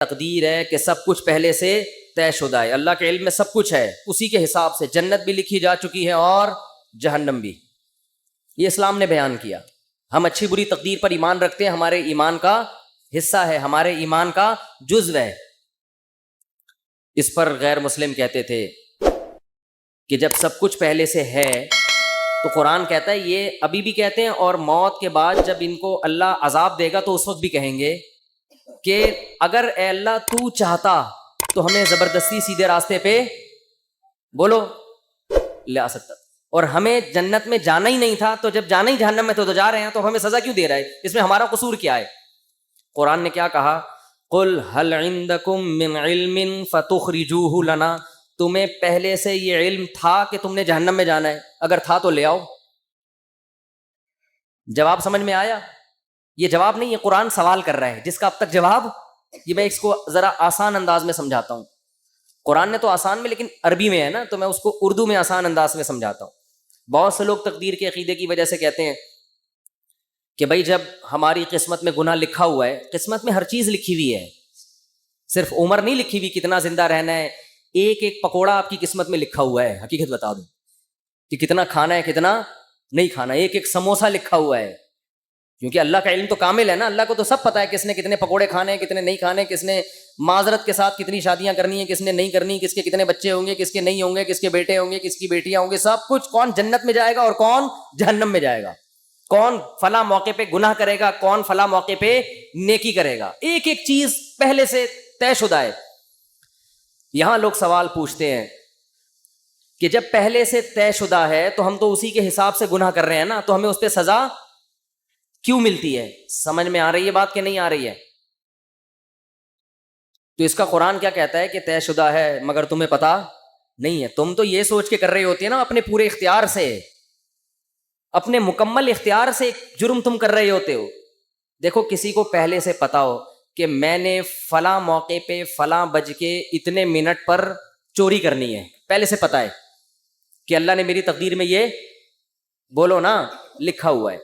تقدیر ہے کہ سب کچھ پہلے سے طے شدہ ہے. اللہ کے علم میں سب کچھ ہے, اسی کے حساب سے جنت بھی لکھی جا چکی ہے اور جہنم بھی. یہ اسلام نے بیان کیا. ہم اچھی بری تقدیر پر ایمان رکھتے ہیں, ہمارے ایمان کا حصہ ہے, ہمارے ایمان کا جزو ہے. اس پر غیر مسلم کہتے تھے کہ جب سب کچھ پہلے سے ہے تو قرآن کہتا ہے, یہ ابھی بھی کہتے ہیں اور موت کے بعد جب ان کو اللہ عذاب دے گا تو اس وقت بھی کہیں گے کہ اگر اے اللہ تو چاہتا تو ہمیں زبردستی سیدھے راستے پہ بولو لے آ سکتا, اور ہمیں جنت میں جانا ہی نہیں تھا, تو جب جانا ہی جہنم میں تو جا رہے ہیں, تو ہمیں سزا کیوں دے رہا ہے؟ اس میں ہمارا قصور کیا ہے؟ قرآن نے کیا کہا, قل هل عندکم من علم فتخرجوه لنا, تمہیں پہلے سے یہ علم تھا کہ تم نے جہنم میں جانا ہے؟ اگر تھا تو لے آؤ. جواب سمجھ میں آیا؟ یہ جواب نہیں, یہ قرآن سوال کر رہا ہے جس کا اب تک جواب, یہ میں اس کو ذرا آسان انداز میں سمجھاتا ہوں. قرآن نے تو آسان میں, لیکن عربی میں ہے نا, تو میں اس کو اردو میں آسان انداز میں سمجھاتا ہوں. بہت سے لوگ تقدیر کے عقیدے کی وجہ سے کہتے ہیں کہ بھائی جب ہماری قسمت میں گناہ لکھا ہوا ہے, قسمت میں ہر چیز لکھی ہوئی ہے, صرف عمر نہیں لکھی ہوئی کتنا زندہ رہنا ہے, ایک ایک پکوڑا آپ کی قسمت میں لکھا ہوا ہے. حقیقت بتا دوں کہ کتنا کھانا ہے کتنا نہیں کھانا, ایک ایک سموسہ لکھا ہوا ہے, کیونکہ اللہ کا علم تو کامل ہے نا, اللہ کو تو سب پتہ ہے کس نے کتنے پکوڑے کھانے ہیں کتنے نہیں کھانے, کس نے معذرت کے ساتھ کتنی شادیاں کرنی ہیں کس نے نہیں کرنی, کس کے کتنے بچے ہوں گے کس کے نہیں ہوں گے, کس کے بیٹے ہوں گے کس کی بیٹیاں ہوں گے, سب کچھ, کون جنت میں جائے گا اور کون جہنم میں جائے گا, کون فلاں موقع پہ گناہ کرے گا کون فلاں موقع پہ نیکی کرے گا, ایک ایک چیز پہلے سے طے شدہ ہے. یہاں لوگ سوال پوچھتے ہیں کہ جب پہلے سے طے شدہ ہے تو ہم تو اسی کے حساب سے گناہ کر رہے ہیں نا, تو ہمیں اس پہ سزا کیوں ملتی ہے؟ سمجھ میں آ رہی ہے بات کہ نہیں آ رہی ہے؟ تو اس کا قرآن کیا کہتا ہے کہ طے شدہ ہے مگر تمہیں پتا نہیں ہے. تم تو یہ سوچ کے کر رہے ہوتے ہیں نا اپنے پورے اختیار سے, اپنے مکمل اختیار سے جرم تم کر رہے ہوتے ہو. دیکھو کسی کو پہلے سے پتا ہو کہ میں نے فلاں موقع پہ فلاں بج کے اتنے منٹ پر چوری کرنی ہے, پہلے سے پتا ہے کہ اللہ نے میری تقدیر میں یہ بولو نا لکھا ہوا ہے.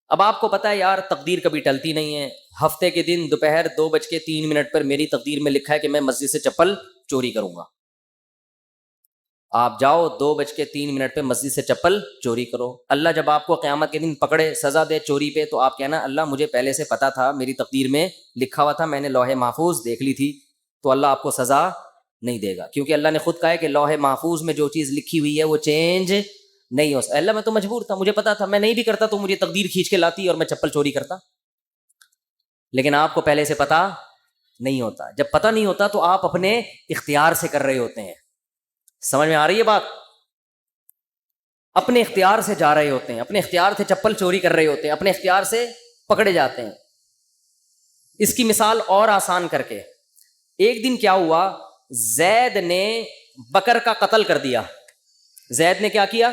اب آپ کو پتا ہے یار تقدیر کبھی ٹلتی نہیں ہے, ہفتے کے دن دوپہر 2:03 پر میری تقدیر میں لکھا ہے کہ میں مسجد سے چپل چوری کروں گا. آپ جاؤ 2:03 پہ مسجد سے چپل چوری کرو. اللہ جب آپ کو قیامت کے دن پکڑے سزا دے چوری پہ, تو آپ کہنا اللہ مجھے پہلے سے پتا تھا, میری تقدیر میں لکھا ہوا تھا, میں نے لوح محفوظ دیکھ لی تھی, تو اللہ آپ کو سزا نہیں دے گا, کیونکہ اللہ نے خود کہا ہے کہ لوح محفوظ میں جو چیز لکھی ہوئی ہے وہ چینج نہیں ہو سکتا. اللہ میں تو مجبور تھا, مجھے پتا تھا, میں نہیں بھی کرتا تو مجھے تقدیر کھینچ کے لاتی اور میں چپل چوری کرتا. لیکن آپ کو پہلے سے پتا نہیں ہوتا. جب پتا نہیں ہوتا تو آپ اپنے اختیار سے کر رہے ہوتے ہیں. سمجھ میں آ رہی ہے بات؟ اپنے اختیار سے جا رہے ہوتے ہیں, اپنے اختیار سے چپل چوری کر رہے ہوتے ہیں, اپنے اختیار سے پکڑے جاتے ہیں. اس کی مثال اور آسان کر کے, ایک دن کیا ہوا, زید نے بکر کا قتل کر دیا. زید نے کیا کیا؟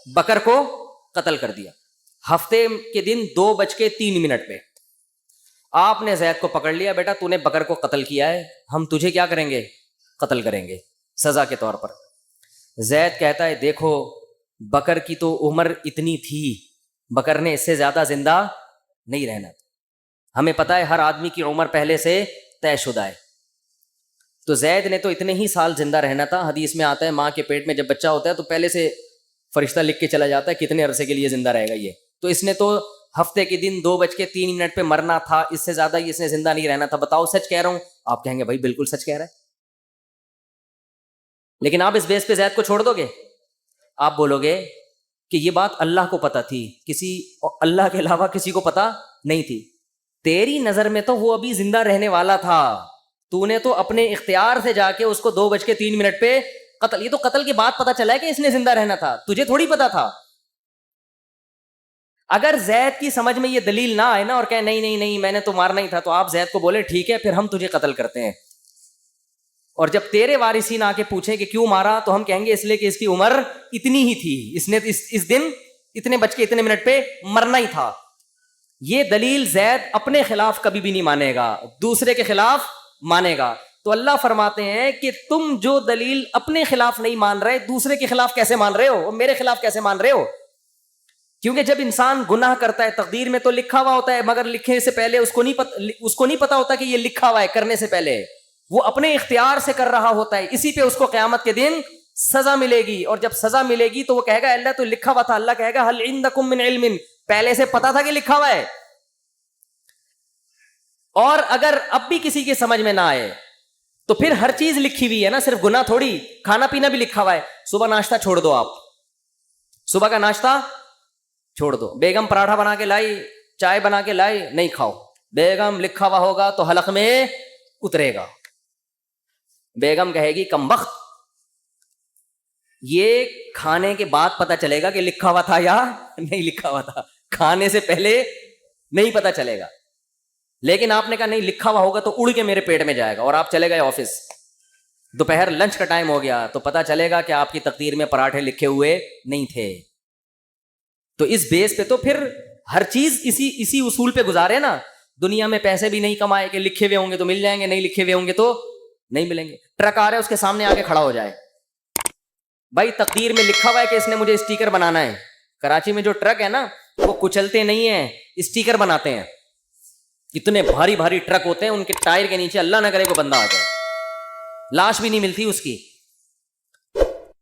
بکر کو قتل کر دیا. ہفتے کے دن 2:03 پہ آپ نے زید کو پکڑ لیا, بیٹا تو نے بکر کو قتل کیا ہے, ہم تجھے کیا کریں گے؟ قتل کریں گے سزا کے طور پر. زید کہتا ہے دیکھو بکر کی تو عمر اتنی تھی, بکر نے اس سے زیادہ زندہ نہیں رہنا تھا, ہمیں پتہ ہے ہر آدمی کی عمر پہلے سے طے شدہ ہے, تو زید نے تو اتنے ہی سال زندہ رہنا تھا. حدیث میں آتا ہے ماں کے پیٹ میں جب بچہ ہوتا ہے تو پہلے سے فرشتہ لکھ کے چلا جاتا ہے کتنے عرصے کے لیے زندہ رہے گا یہ, تو اس نے تو ہفتے کے دن 2:03 پہ مرنا تھا, اس سے زیادہ اس نے زندہ نہیں رہنا تھا. بتاؤ سچ کہہ رہا ہوں؟ آپ کہیں گے بھائی بالکل سچ کہہ رہا ہے. لیکن آپ اس بیس پہ زید کو چھوڑ دو گے؟ آپ بولو گے کہ یہ بات اللہ کو پتہ تھی, کسی اللہ کے علاوہ کسی کو پتہ نہیں تھی. تیری نظر میں تو وہ ابھی زندہ رہنے والا تھا, تو نے تو اپنے اختیار سے جا کے اس کو 2:03 پہ قتل, یہ تو قتل کے بعد پتہ چلا ہے کہ اس نے زندہ رہنا تھا, تجھے تھوڑی پتا تھا. اگر زید کی سمجھ میں یہ دلیل نہ آئے نا اور کہے نہیں نہیں نہیں میں نے تو مارنا ہی تھا, تو آپ زید کو بولے ٹھیک ہے پھر ہم تجھے قتل کرتے ہیں. اور جب تیرے وارثین آ کے پوچھیں کہ کیوں مارا, تو ہم کہیں گے اس لیے کہ اس کی عمر اتنی ہی تھی, اس نے اس دن اتنے بج کے اتنے منٹ پہ مرنا ہی تھا. یہ دلیل زید اپنے خلاف کبھی بھی نہیں مانے گا, دوسرے کے خلاف مانے گا. تو اللہ فرماتے ہیں کہ تم جو دلیل اپنے خلاف نہیں مان رہے, دوسرے کے خلاف کیسے مان رہے ہو, اور میرے خلاف کیسے مان رہے ہو؟ کیونکہ جب انسان گناہ کرتا ہے تقدیر میں تو لکھا ہوا ہوتا ہے، مگر لکھنے سے پہلے اس کو نہیں پتا ہوتا کہ یہ لکھا ہوا ہے کرنے سے پہلے، وہ اپنے اختیار سے کر رہا ہوتا ہے، اسی پہ اس کو قیامت کے دن سزا ملے گی. اور جب سزا ملے گی تو وہ کہے گا اللہ تو لکھا ہوا تھا. اللہ کہے گا ہل عندکم من علم، پہلے سے پتا تھا کہ لکھا ہوا ہے. اور اگر اب بھی کسی کے سمجھ میں نہ آئے تو پھر ہر چیز لکھی ہوئی ہے نا، صرف گناہ تھوڑی، کھانا پینا بھی لکھا ہوا ہے. صبح ناشتہ چھوڑ دو، آپ صبح کا ناشتہ چھوڑ دو. بیگم پراٹھا بنا کے لائی، چائے بنا کے لائی، نہیں کھاؤ. بیگم لکھا ہوا ہوگا تو حلق میں اترے گا. بیگم کہے گی کم بخت، یہ کھانے کے بعد پتا چلے گا کہ لکھا ہوا تھا یا نہیں لکھا ہوا تھا، کھانے سے پہلے نہیں پتا چلے گا. لیکن آپ نے کہا نہیں لکھا ہوا ہوگا تو اڑ کے میرے پیٹ میں جائے گا، اور آپ چلے گئے آفس، دوپہر لنچ کا ٹائم ہو گیا تو پتا چلے گا کہ آپ کی تقدیر میں پراٹھے لکھے ہوئے نہیں تھے. تو اس بیس پہ تو پھر ہر چیز اسی اصول پہ گزارے نا. دنیا میں پیسے بھی نہیں کمائے کہ لکھے ہوئے ہوں گے تو مل جائیں گے، نہیں لکھے ہوئے ہوں گے تو نہیں ملیں گے. ٹرک آ رہا ہے اس کے سامنے آگے کھڑا ہو جائے، بھائی تقدیر میں لکھا ہوا ہے کہ اس نے مجھے اسٹیکر بنانا ہے. کراچی میں جو ٹرک ہے نا وہ کچلتے نہیں ہیں، اسٹیکر بناتے ہیں. اتنے بھاری بھاری ٹرک ہوتے ہیں، ان کے ٹائر کے نیچے اللہ نہ کرے کوئی بندہ آ جائے، لاش بھی نہیں ملتی اس کی.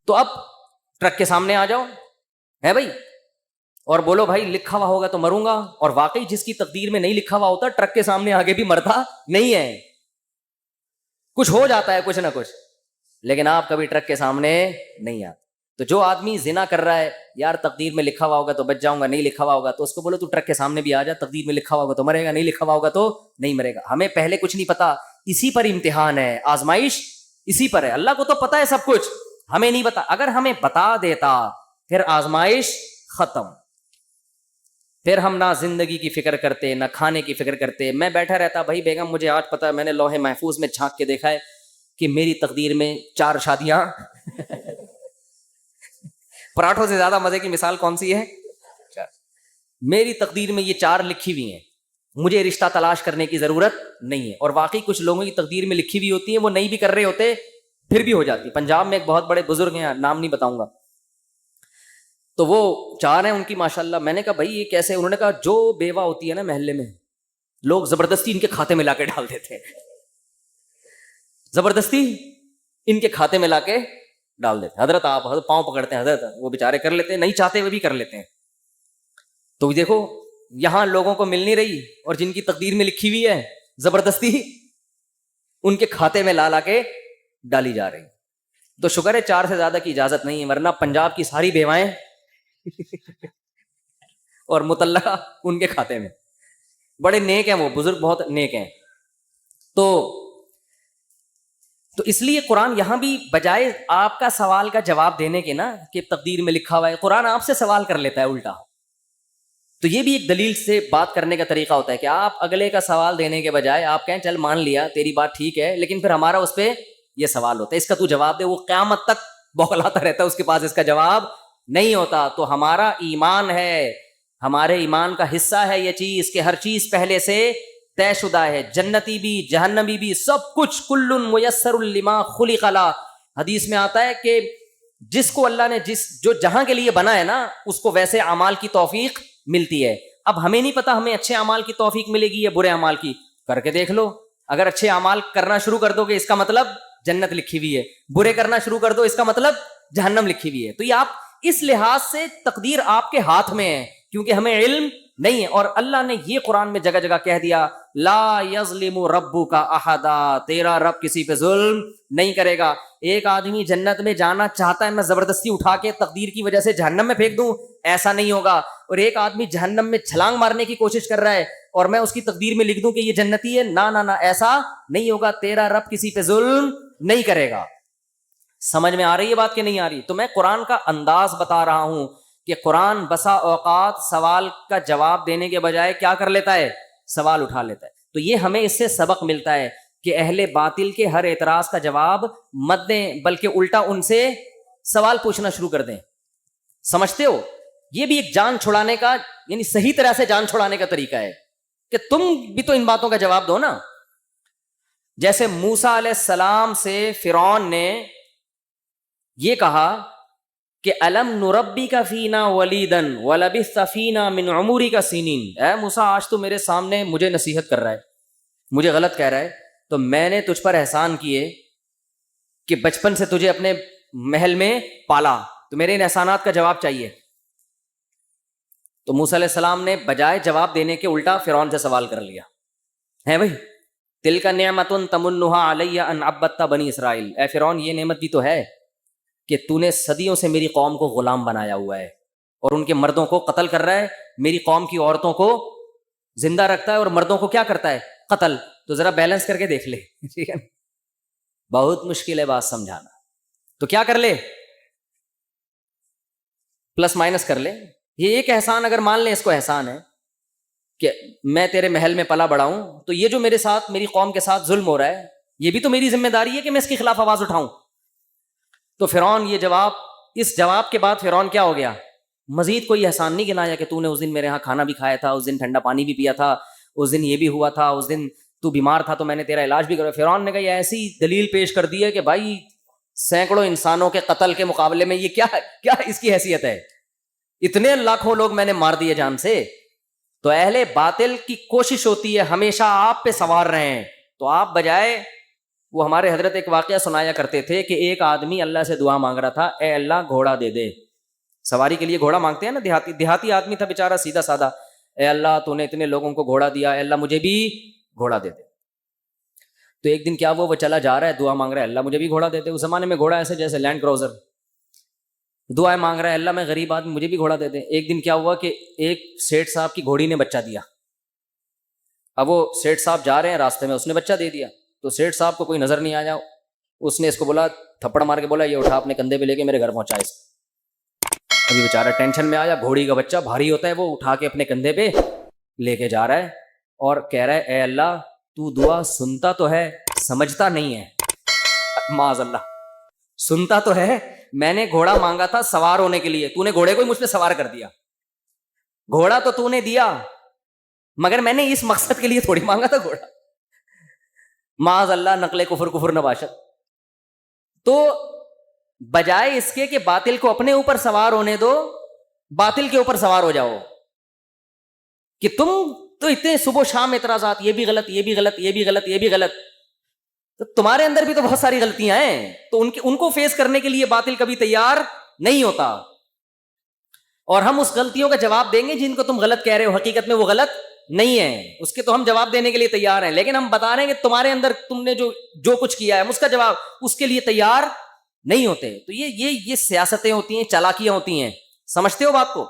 تو اب ٹرک کے سامنے آ جاؤ ہے بھائی، اور بولو بھائی لکھا ہوا ہوگا تو مروں گا. اور واقعی جس کی تقدیر میں نہیں لکھا ہوا ہوتا ٹرک کے سامنے آگے بھی مرتا نہیں ہے، کچھ ہو جاتا ہے کچھ نہ کچھ، لیکن آپ کبھی ٹرک کے سامنے نہیں آتے. تو جو آدمی زنا کر رہا ہے، یار تقدیر میں لکھا ہوا ہوگا تو بچ جاؤں گا، نہیں لکھا ہوا ہوگا تو اس کو بولو تو ٹرک کے سامنے بھی آ جا، تقدیر میں لکھا ہوا ہوگا تو مرے گا، نہیں لکھا ہوا ہوگا تو نہیں مرے گا. ہمیں پہلے کچھ نہیں پتا، اسی پر امتحان ہے، آزمائش اسی پر ہے. اللہ کو تو پتا ہے سب کچھ، ہمیں نہیں پتا. اگر ہمیں بتا دیتا پھر آزمائش ختم، پھر ہم نہ زندگی کی فکر کرتے نہ کھانے کی فکر کرتے. میں بیٹھا رہتا بھائی بیگم مجھے آج پتا ہے، میں نے لوح محفوظ میں جھانک کے دیکھا ہے کہ میری تقدیر میں 4 شادیاں پراٹھوں سے زیادہ مزے کی مثال کون سی ہے؟ میری تقدیر میں یہ 4 لکھی ہوئی ہیں، مجھے رشتہ تلاش کرنے کی ضرورت نہیں ہے. اور واقعی کچھ لوگوں کی تقدیر میں لکھی ہوئی ہوتی ہے، وہ نہیں بھی کر رہے ہوتے پھر بھی ہو جاتی. پنجاب میں ایک بہت بڑے بزرگ ہیں، نام نہیں بتاؤں گا، تو وہ 4 ہیں ان کی ماشاءاللہ. میں نے کہا بھائی یہ کیسے؟ انہوں نے کہا جو بیوہ ہوتی ہے نا محلے میں، لوگ زبردستی ان کے کھاتے میں لا کے ڈال دیتے ہیں، زبردستی ان کے کھاتے میں لا کے ڈال دیتے ہیں. حضرت آپ حضرت پاؤں پکڑتے ہیں، حضرت وہ بےچارے کر لیتے ہیں، نہیں چاہتے ہوئے بھی کر لیتے ہیں. تو دیکھو یہاں لوگوں کو مل نہیں رہی، اور جن کی تقدیر میں لکھی ہوئی ہے زبردستی ان کے کھاتے میں لا لا کے ڈالی جا رہی. تو شکر ہے 4 سے زیادہ کی اجازت نہیں ہے، ورنہ پنجاب کی ساری بیوائیں اور مطلقہ ان کے کھاتے میں. بڑے نیک ہیں وہ بزرگ، بہت نیک ہیں. تو اس لیے قرآن یہاں بھی بجائے آپ کا سوال کا جواب دینے کے نا کہ تقدیر میں لکھا ہوا ہے، قرآن آپ سے سوال کر لیتا ہے الٹا. تو یہ بھی ایک دلیل سے بات کرنے کا طریقہ ہوتا ہے کہ آپ اگلے کا سوال دینے کے بجائے آپ کہیں چل مان لیا تیری بات ٹھیک ہے، لیکن پھر ہمارا اس پہ یہ سوال ہوتا ہے، اس کا تو جواب دے. وہ قیامت تک بوکھلاتا رہتا ہے، اس کے پاس اس کا جواب نہیں ہوتا. تو ہمارا ایمان ہے، ہمارے ایمان کا حصہ ہے یہ چیز کہ ہر چیز پہلے سے طے شدہ ہے، جنتی بھی جہنمی بھی سب کچھ. کل میسر لما خلق له. حدیث میں آتا ہے کہ جس کو اللہ نے جو جہاں کے لیے بنا ہے نا اس کو ویسے اعمال کی توفیق ملتی ہے. اب ہمیں نہیں پتا ہمیں اچھے اعمال کی توفیق ملے گی یا برے اعمال کی، کر کے دیکھ لو. اگر اچھے اعمال کرنا شروع کر دو گے اس کا مطلب جنت لکھی ہوئی ہے، برے کرنا شروع کر دو اس کا مطلب جہنم لکھی ہوئی ہے. تو یہ آپ اس لحاظ سے تقدیر آپ کے ہاتھ میں ہے، کیونکہ ہمیں علم نہیں ہے. اور اللہ نے یہ قرآن میں جگہ جگہ کہہ دیا لا یظلم ربک احدا، تیرا رب کسی پہ ظلم نہیں کرے گا. ایک آدمی جنت میں جانا چاہتا ہے، میں زبردستی اٹھا کے تقدیر کی وجہ سے جہنم میں پھینک دوں، ایسا نہیں ہوگا. اور ایک آدمی جہنم میں چھلانگ مارنے کی کوشش کر رہا ہے اور میں اس کی تقدیر میں لکھ دوں کہ یہ جنتی ہے، نہ نہ نہ، ایسا نہیں ہوگا. تیرا رب کسی پہ ظلم نہیں کرے گا. سمجھ میں آ رہی ہے بات کہ نہیں آ رہی؟ تو میں قرآن کا انداز بتا رہا ہوں کہ قرآن بسا اوقات سوال کا جواب دینے کے بجائے کیا کر لیتا ہے؟ سوال اٹھا لیتا ہے. تو یہ ہمیں اس سے سبق ملتا ہے کہ اہل باطل کے ہر اعتراض کا جواب مت دیں، بلکہ الٹا ان سے سوال پوچھنا شروع کر دیں. سمجھتے ہو؟ یہ بھی ایک جان چھڑانے کا، یعنی صحیح طرح سے جان چھڑانے کا طریقہ ہے کہ تم بھی تو ان باتوں کا جواب دو نا. جیسے موسیٰ علیہ السلام سے فرعون نے یہ کہا کہ الم نربی کا فینا ولیدن ولبثت فینا من عمری کا سینین. اے موسیٰ آج تو میرے سامنے مجھے نصیحت کر رہا ہے, مجھے غلط کہہ رہا ہے, تو میں نے تجھ پر احسان کیے کہ بچپن سے تجھے اپنے محل میں پالا, تو میرے ان احسانات کا جواب چاہیے. تو موسیٰ علیہ السلام نے بجائے جواب دینے کے الٹا فرعون سے سوال کر لیا ہے بھائی, تلک نعمت تمنھا علی ان عبدت بنی اسرائیل. اے فرعون یہ نعمت بھی تو ہے کہ تو نے صدیوں سے میری قوم کو غلام بنایا ہوا ہے اور ان کے مردوں کو قتل کر رہا ہے, میری قوم کی عورتوں کو زندہ رکھتا ہے اور مردوں کو کیا کرتا ہے, قتل. تو ذرا بیلنس کر کے دیکھ لے, ٹھیک ہے, بہت مشکل ہے بات سمجھانا. تو کیا کر لے, پلس مائنس کر لے. یہ ایک احسان اگر مان لیں اس کو احسان ہے کہ میں تیرے محل میں پلا بڑا ہوں, تو یہ جو میرے ساتھ میری قوم کے ساتھ ظلم ہو رہا ہے یہ بھی تو میری ذمہ داری ہے کہ میں اس کے خلاف آواز اٹھاؤں. تو فرعون یہ جواب, اس جواب کے بعد فرعون کیا ہو گیا, مزید کوئی احسان نہیں گنایا کہ تو نے اس دن میرے ہاں کھانا بھی کھایا تھا, اس دن ٹھنڈا پانی بھی پیا تھا, اس دن یہ بھی ہوا تھا, اس دن تو بیمار تھا تو میں نے تیرا علاج بھی کروایا. فرعون نے کہا یہ ایسی دلیل پیش کر دی ہے کہ بھائی سینکڑوں انسانوں کے قتل کے مقابلے میں یہ کیا اس کی حیثیت ہے, اتنے لاکھوں لوگ میں نے مار دیے جان سے. تو اہل باطل کی کوشش ہوتی ہے ہمیشہ آپ پہ سوار رہے ہیں, تو آپ بجائے, وہ ہمارے حضرت ایک واقعہ سنایا کرتے تھے کہ ایک آدمی اللہ سے دعا مانگ رہا تھا, اے اللہ گھوڑا دے دے. سواری کے لیے گھوڑا مانگتے ہیں نا, دیہاتی آدمی تھا بیچارہ سیدھا سادہ, اے اللہ تو نے اتنے لوگوں کو گھوڑا دیا, اے اللہ مجھے بھی گھوڑا دے دے. تو ایک دن کیا وہ چلا جا رہا ہے, دعا مانگ رہا ہے اللہ مجھے بھی گھوڑا دے دے. اس زمانے میں گھوڑا ایسے جیسے لینڈ کروزر, دعائیں مانگ رہا ہے اللہ میں غریب آدمی مجھے بھی گھوڑا دے دے. ایک دن کیا ہوا کہ ایک سیٹھ صاحب کی گھوڑی نے بچہ دیا. اب وہ سیٹھ صاحب جا رہے ہیں راستے میں, اس نے بچہ دے دیا. تو سیٹھ صاحب کو کوئی نظر نہیں آیا, اس نے اس کو بولا, تھپڑ مار کے بولا یہ اٹھا اپنے کندھے پہ لے کے میرے گھر پہنچا اس. ابھی بیچارہ ٹینشن میں آیا, گھوڑی کا بچہ بھاری ہوتا ہے, وہ اٹھا کے اپنے کندھے پہ لے کے جا رہا ہے اور کہہ رہا ہے اے اللہ تو دعا سنتا تو ہے سمجھتا نہیں ہے. معاذ اللہ, سنتا تو ہے, میں نے گھوڑا مانگا تھا سوار ہونے کے لیے, تو نے گھوڑے کو ہی مجھ پہ سوار کر دیا. گھوڑا تو نے دیا مگر میں نے اس مقصد کے لیے تھوڑی مانگا تھا گھوڑا. معاذ اللہ, نقل کفر نباشت. تو بجائے اس کے کہ باطل کو اپنے اوپر سوار ہونے دو, باطل کے اوپر سوار ہو جاؤ کہ تم تو اتنے صبح و شام اعتراضات, یہ بھی غلط, یہ بھی غلط, یہ بھی غلط, یہ بھی غلط. تو تمہارے اندر بھی تو بہت ساری غلطیاں ہیں, تو ان کو فیس کرنے کے لیے باطل کبھی تیار نہیں ہوتا. اور ہم اس غلطیوں کا جواب دیں گے جن کو تم غلط کہہ رہے ہو, حقیقت میں وہ غلط نہیں ہے, اس کے تو ہم جواب دینے کے لیے تیار ہیں, لیکن ہم بتا رہے ہیں کہ تمہارے اندر تم نے جو کچھ کیا ہے اس کا جواب اس کے لیے تیار نہیں ہوتے. تو یہ سیاستیں ہوتی ہیں, چالاکیاں ہوتی ہیں, سمجھتے ہو بات کو.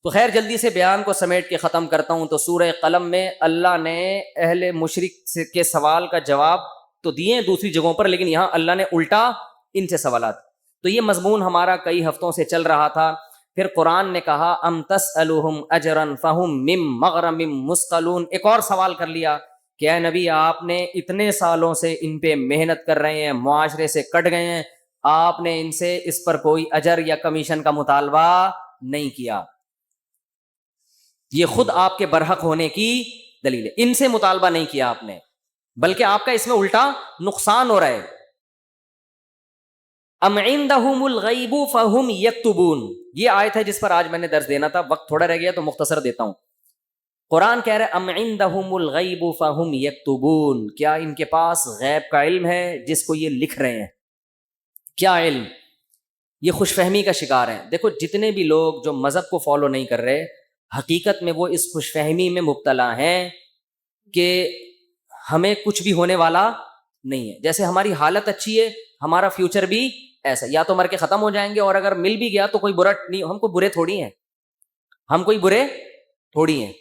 تو خیر جلدی سے بیان کو سمیٹ کے ختم کرتا ہوں. تو سورہ قلم میں اللہ نے اہل مشرک کے سوال کا جواب تو دیے ہیں دوسری جگہوں پر, لیکن یہاں اللہ نے الٹا ان سے سوالات. تو یہ مضمون ہمارا کئی ہفتوں سے چل رہا تھا. پھر قرآن نے کہا ام تسألہم اجرا فہم من مغرم مثقلون. ایک اور سوال کر لیا کہ اے نبی آپ نے اتنے سالوں سے ان پہ محنت کر رہے ہیں, معاشرے سے کٹ گئے ہیں, آپ نے ان سے اس پر کوئی اجر یا کمیشن کا مطالبہ نہیں کیا. یہ خود آپ کے برحق ہونے کی دلیل ہے, ان سے مطالبہ نہیں کیا آپ نے, بلکہ آپ کا اس میں الٹا نقصان ہو رہا ہے. ام عندہم الغیب فہم یکتبون, یہ آیت ہے جس پر آج میں نے درس دینا تھا, وقت تھوڑا رہ گیا تو مختصر دیتا ہوں. قرآن کہہ رہا ہے ام عندہم الغیب فہم یکتبون, کیا ان کے پاس غیب کا علم ہے جس کو یہ لکھ رہے ہیں. کیا علم؟ یہ خوش فہمی کا شکار ہیں. دیکھو جتنے بھی لوگ جو مذہب کو فالو نہیں کر رہے, حقیقت میں وہ اس خوش فہمی میں مبتلا ہیں کہ ہمیں کچھ بھی ہونے والا نہیں ہے. جیسے ہماری حالت اچھی ہے ہمارا فیوچر بھی ایسا, یا تو مر کے ختم ہو جائیں گے, اور اگر مل بھی گیا تو کوئی برا نہیں, ہم کوئی برے تھوڑی ہیں, ہم کوئی برے تھوڑی ہیں.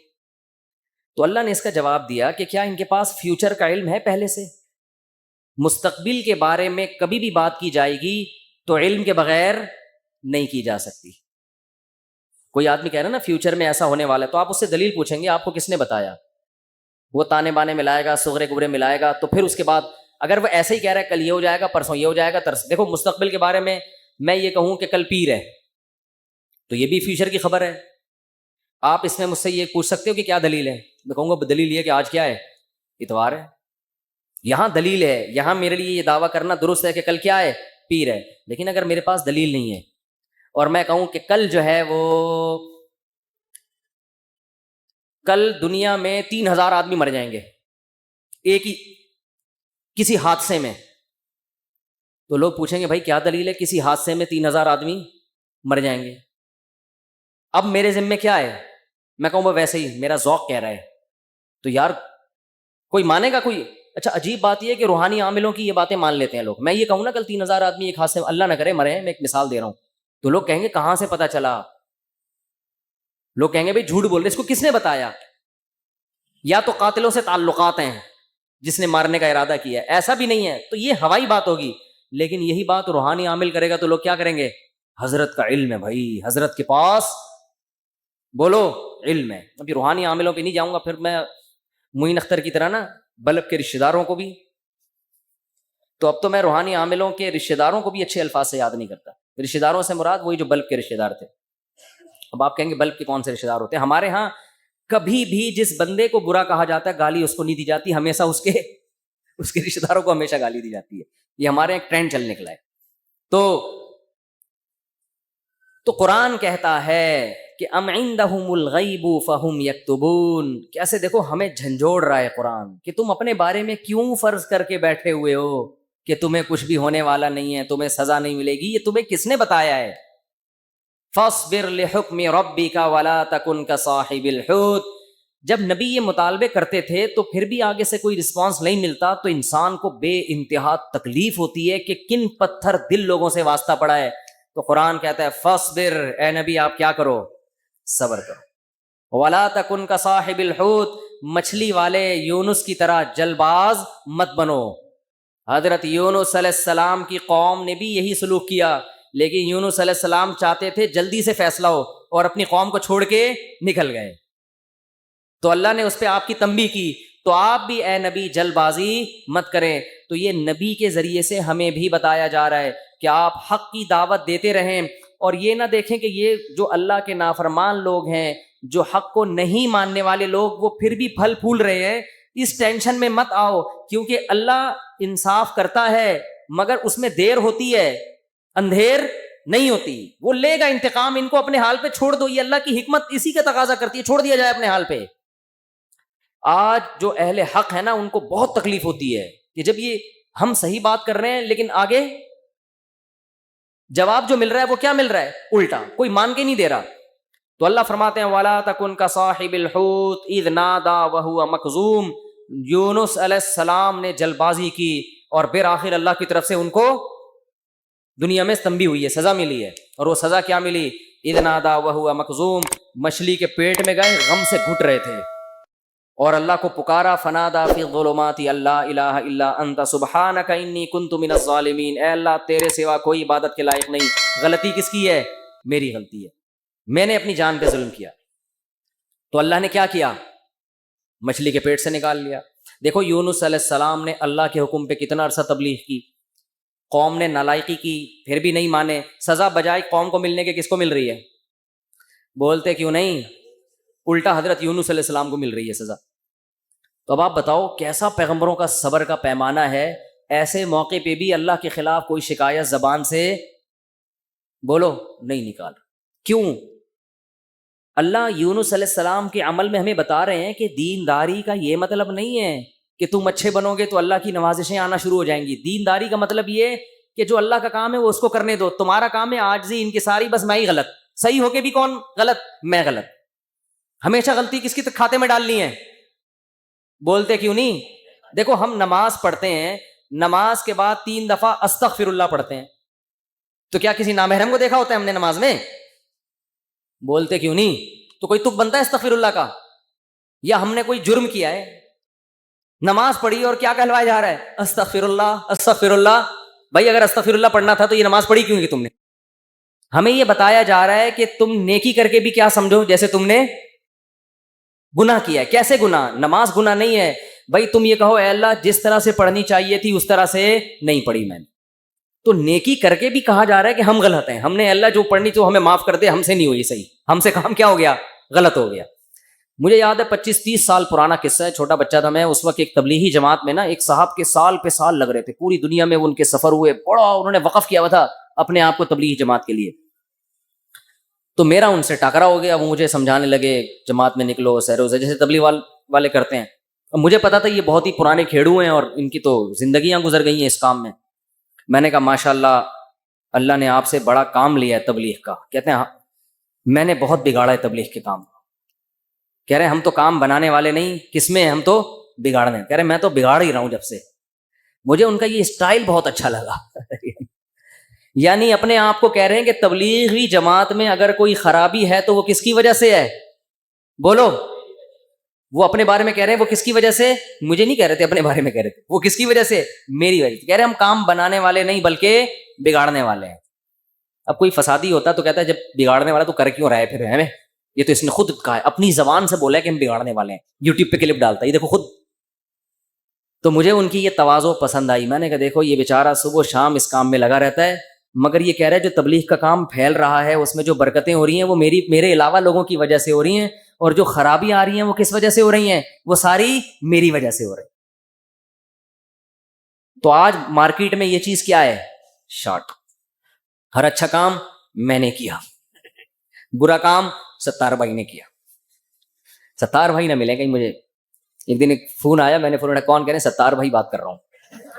تو اللہ نے اس کا جواب دیا کہ کیا ان کے پاس فیوچر کا علم ہے پہلے سے؟ مستقبل کے بارے میں کبھی بھی بات کی جائے گی تو علم کے بغیر نہیں کی جا سکتی. کوئی آدمی کہہ رہا ہے نا فیوچر میں ایسا ہونے والا ہے, تو آپ اس سے دلیل پوچھیں گے آپ کو کس نے بتایا؟ وہ تانے بانے ملائے گا, صغرے کبرے ملائے گا, تو پھر اس کے بعد اگر وہ ایسے ہی کہہ رہا ہے کل یہ ہو جائے گا, پرسوں یہ ہو جائے گا, دیکھو مستقبل کے بارے میں یہ کہوں کہ کل پیر ہے تو یہ بھی فیوچر کی خبر ہے. آپ اس میں مجھ سے یہ پوچھ سکتے ہو کہ کیا دلیل ہے, میں کہوں گا دلیل یہ کہ آج کیا ہے, اتوار ہے. یہاں دلیل ہے, یہاں میرے لیے یہ دعویٰ کرنا درست ہے کہ کل کیا ہے, پیر ہے. لیکن اگر میرے پاس دلیل نہیں ہے اور میں کہوں کہ کل جو ہے وہ کل دنیا میں 3000 آدمی مر جائیں گے ایک ہی کسی حادثے میں، تو لوگ پوچھیں گے بھائی کیا دلیل ہے کسی حادثے میں 3000 آدمی مر جائیں گے؟ اب میرے ذمے کیا ہے؟ میں کہوں وہ ویسے ہی میرا ذوق کہہ رہا ہے، تو یار کوئی مانے گا کوئی؟ اچھا عجیب بات یہ ہے کہ روحانی عاملوں کی یہ باتیں مان لیتے ہیں لوگ. میں یہ کہوں نا کل 3000 آدمی ایک حادثے میں اللہ نہ کرے مرے ہیں، میں ایک مثال دے رہا ہوں، تو لوگ کہیں گے کہاں سے پتا چلا؟ لوگ کہیں گے بھائی جھوٹ بول رہے، اس کو کس نے بتایا؟ یا تو قاتلوں سے تعلقات ہیں جس نے مارنے کا ارادہ کیا ہے، ایسا بھی نہیں ہے تو یہ ہوائی بات ہوگی. لیکن یہی بات روحانی عامل کرے گا تو لوگ کیا کریں گے؟ حضرت کا علم ہے بھائی، حضرت کے پاس بولو علم ہے. ابھی روحانی عاملوں پہ نہیں جاؤں گا، پھر میں معین اختر کی طرح نا بلب کے رشتہ داروں کو بھی، تو اب تو میں روحانی عاملوں کے رشتہ داروں کو بھی اچھے الفاظ سے یاد نہیں کرتا. رشتہ داروں سے مراد وہی جو بلب کے رشتہ دار تھے. اب آپ کہیں گے بلب کے کون سے رشتہ دار ہوتے ہیں؟ ہمارے ہاں کبھی بھی جس بندے کو برا کہا جاتا ہے گالی اس کو نہیں دی جاتی، ہمیشہ اس کے رشتہ داروں کو ہمیشہ گالی دی جاتی ہے. یہ ہمارے ایک ٹرینڈ چل نکلا ہے. تو قرآن کہتا ہے کہ ام عندہم الغیب فہم یکتبون. کیسے دیکھو ہمیں جھنجھوڑ رہا ہے قرآن کہ تم اپنے بارے میں کیوں فرض کر کے بیٹھے ہوئے ہو کہ تمہیں کچھ بھی ہونے والا نہیں ہے، تمہیں سزا نہیں ملے گی. یہ تمہیں کس نے بتایا ہے؟ فاصبر لحکم ربک ولا تکن کصاحب الحوت. جب نبی یہ مطالبے کرتے تھے تو پھر بھی آگے سے کوئی رسپانس نہیں ملتا تو انسان کو بے انتہا تکلیف ہوتی ہے کہ کن پتھر دل لوگوں سے واسطہ پڑا ہے. تو قرآن کہتا ہے فاصبر، اے نبی آپ کیا کرو؟ صبر کرو. ولا تکن کصاحب الحوت، مچھلی والے یونس کی طرح جل باز مت بنو. حضرت یونس علیہ السلام کی قوم نے بھی یہی سلوک کیا، لیکن یونس علیہ السلام چاہتے تھے جلدی سے فیصلہ ہو اور اپنی قوم کو چھوڑ کے نکل گئے. تو اللہ نے اس پہ آپ کی تنبیہ کی. تو آپ بھی اے نبی جلد بازی مت کریں. تو یہ نبی کے ذریعے سے ہمیں بھی بتایا جا رہا ہے کہ آپ حق کی دعوت دیتے رہیں اور یہ نہ دیکھیں کہ یہ جو اللہ کے نافرمان لوگ ہیں، جو حق کو نہیں ماننے والے لوگ، وہ پھر بھی پھل پھول رہے ہیں. اس ٹینشن میں مت آؤ، کیونکہ اللہ انصاف کرتا ہے مگر اس میں دیر ہوتی ہے، اندھیر نہیں ہوتی. وہ لے گا انتقام، ان کو اپنے حال پہ چھوڑ دو. یہ اللہ کی حکمت اسی کا تقاضا کرتی ہے، چھوڑ دیا جائے اپنے حال پہ. آج جو اہل حق ہے نا ان کو بہت تکلیف ہوتی ہے کہ جب یہ ہم صحیح بات کر رہے ہیں لیکن آگے جواب جو مل رہا ہے وہ کیا مل رہا ہے؟ الٹا، کوئی مان کے نہیں دے رہا. تو اللہ فرماتے ہیں وَلَا تَكُنْ كَصَاحِبِ الْحُوتِ إِذْ نَادَى وَهُوَ مَكْظُومٌ. یونس علیہ السلام نے جلد بازی کی اور بالآخر اللہ کی طرف سے ان کو دنیا میں تنبیہ ہوئی ہے، سزا ملی ہے. اور وہ سزا کیا ملی؟ اذ نادا وہو مکظوم، مچھلی کے پیٹ میں گئے، غم سے گھٹ رہے تھے اور اللہ کو پکارا. فنادا فی الظلمات اللہ الہ الا انت سبحانک انی کنت من الظالمین. اے اللہ تیرے سوا کوئی عبادت کے لائق نہیں. غلطی کس کی ہے؟ میری غلطی ہے، میں نے اپنی جان پہ ظلم کیا. تو اللہ نے کیا کیا؟ مچھلی کے پیٹ سے نکال لیا. دیکھو یونس علیہ السلام نے اللہ کے حکم پہ کتنا عرصہ تبلیغ کی، قوم نے نالائقی کی پھر بھی نہیں مانے. سزا بجائے قوم کو ملنے کے کس کو مل رہی ہے؟ بولتے کیوں نہیں؟ الٹا حضرت یونس علیہ السلام کو مل رہی ہے سزا. تو اب آپ بتاؤ کیسا پیغمبروں کا صبر کا پیمانہ ہے. ایسے موقع پہ بھی اللہ کے خلاف کوئی شکایت زبان سے بولو نہیں نکال. کیوں؟ اللہ یونس علیہ السلام کے عمل میں ہمیں بتا رہے ہیں کہ دینداری کا یہ مطلب نہیں ہے کہ تم اچھے بنو گے تو اللہ کی نوازشیں آنا شروع ہو جائیں گی. دینداری کا مطلب یہ کہ جو اللہ کا کام ہے وہ اس کو کرنے دو. تمہارا کام ہے عاجزی انکساری، بس میں ہی غلط، صحیح ہو کے بھی کون غلط؟ میں غلط. ہمیشہ غلطی کس کی کھاتے میں ڈالنی ہے؟ بولتے کیوں نہیں؟ دیکھو ہم نماز پڑھتے ہیں، نماز کے بعد 3 دفعہ استغفر اللہ پڑھتے ہیں، تو کیا کسی نامحرم کو دیکھا ہوتا ہے ہم نے نماز میں؟ بولتے کیوں نہیں؟ تو کوئی تب بنتا ہے استغفر اللہ کا؟ یا ہم نے کوئی جرم کیا ہے؟ نماز پڑھی اور کیا کہلوایا جا رہا ہے؟ استغفر اللہ استغفر اللہ. بھائی اگر استغفر اللہ پڑھنا تھا تو یہ نماز پڑھی کیوں کی تم نے؟ ہمیں یہ بتایا جا رہا ہے کہ تم نیکی کر کے بھی کیا سمجھو جیسے تم نے گناہ کیا ہے. کیسے گناہ؟ نماز گناہ نہیں ہے. بھائی تم یہ کہو اے اللہ جس طرح سے پڑھنی چاہیے تھی اس طرح سے نہیں پڑھی میں نے، تو نیکی کر کے بھی کہا جا رہا ہے کہ ہم غلط ہیں. ہم نے اللہ جو پڑھنی تو ہمیں معاف کر دے، ہم سے نہیں ہوئی صحیح، ہم سے کام کیا ہو گیا؟ غلط ہو گیا. مجھے یاد ہے 25-30 سال پرانا قصہ ہے، چھوٹا بچہ تھا میں اس وقت. ایک تبلیغی جماعت میں نا ایک صاحب کے سال پہ سال لگ رہے تھے، پوری دنیا میں وہ ان کے سفر ہوئے، بڑا انہوں نے وقف کیا ہوا تھا اپنے آپ کو تبلیغی جماعت کے لیے. تو میرا ان سے ٹاکرا ہو گیا. وہ مجھے سمجھانے لگے جماعت میں نکلو سیر و جیسے تبلیغ والے کرتے ہیں. اب مجھے پتا تھا یہ بہت ہی پرانے کھیڑو ہیں اور ان کی تو زندگیاں گزر گئی ہیں اس کام میں. میں نے کہا ماشاء اللہ اللہ نے آپ سے بڑا کام لیا ہے تبلیغ کا. کہتے ہیں میں نے بہت بگاڑا ہے تبلیغ کے کام. کہہ رہے ہم تو کام بنانے والے نہیں, کس میں ہم تو بگاڑنے. کہہ رہے میں تو بگاڑ ہی رہا ہوں جب سے. مجھے ان کا یہ اسٹائل بہت اچھا لگا. یعنی اپنے آپ کو کہہ رہے ہیں کہ تبلیغی جماعت میں اگر کوئی خرابی ہے تو وہ کس کی وجہ سے ہے؟ بولو. وہ اپنے بارے میں کہہ رہے ہیں وہ کس کی وجہ سے, مجھے نہیں کہہ رہے تھے, اپنے بارے میں کہہ رہے تھے. وہ کس کی وجہ سے؟ میری وجہ سے. کہہ رہے ہم کام بنانے والے نہیں بلکہ بگاڑنے والے ہیں. اب کوئی فسادی ہوتا تو کہتا ہے جب بگاڑنے والا تو کر کیوں رہا ہے پھر ہمیں؟ یہ تو اس نے خود کہا ہے, اپنی زبان سے بولا ہے کہ ہم بگاڑنے والے ہیں. یوٹیوب پہ کلپ ڈالتا ہے, یہ دیکھو خود. تو مجھے ان کی یہ تواضع پسند آئی. میں نے کہا دیکھو یہ بیچارہ صبح و شام اس کام میں لگا رہتا ہے, مگر یہ کہہ رہا ہے جو تبلیغ کا کام پھیل رہا ہے اس میں جو برکتیں ہو رہی ہیں وہ میرے علاوہ لوگوں کی وجہ سے ہو رہی ہیں, اور جو خرابی آ رہی ہیں وہ کس وجہ سے ہو رہی ہیں؟ وہ ساری میری وجہ سے ہو رہی. تو آج مارکیٹ میں یہ چیز کیا ہے؟ شارٹ. ہر اچھا کام میں نے کیا, برا کام ستار بھائی نے کیا. ستار بھائی نہ ملے کہیں مجھے. ایک دن ایک فون آیا, میں نے فون اٹھایا, کون کہہ رہے ہیں؟ ستار بھائی بات کر رہا ہوں.